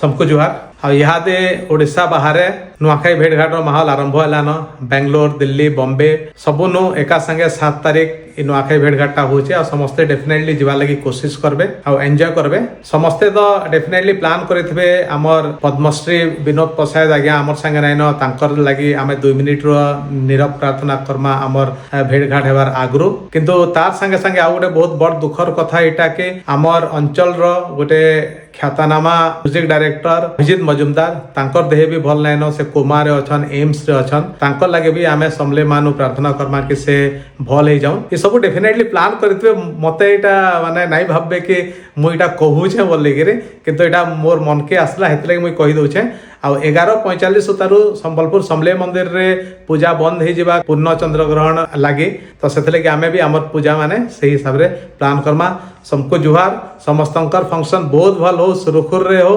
सबको जुहार। इहादे ओडिशा बाहर नुआखाई भेटघाट माहौल आरंभ है बेंगलोर दिल्ली बॉम्बे सबुनु एका संगे 7 तारीख नुआखाई भेटघाटा होचे और समस्ते डेफिनेटली जीवा लगी कोशिश करबे और एंजॉय करबे। समस्ते तो डेफिनेटली प्लान करथिबे हमर पद्मश्री विनोद पसायत आज्ञा हमर संगे नाइनो तांकर लगी आमे 2 मिनिट रो नीरव प्रार्थना करमा हमर भेटघाट हेबार आगरु। किंतु तार संगे संगे आ गोटे बहुत बड़ दुखर कथा एटा के हमर अंचल रो गोटे ख्यातनामा म्यूजिक डायरेक्टर अभिजीत मजुमदार तांकर देह भी भल नाइनो से कोमा रे अछन एम्स रे अछन तांकर लगे भी आमे समले मानु प्रार्थना करमा कि से भल हे जाऊ। ये सब डेफिनेटली प्लान करथिबे मते एटा माने नाही भाबबे कि मु एटा कहू छे बोले गिरे किंतु एटा मोर मन के आसला हेतले मु कहि दउ छे। आ 11:45 तारु संबलपुर समले मंदिर रे पूजा बंद हो जावा पूर्ण चंद्र ग्रहण लगे तो से लगे आमे भी आमर पूजा माने से हिसाब रे प्लान करमा। सबको जुहार। समस्तंकर फंक्शन बहुत भल हो सुरखुर रे हो।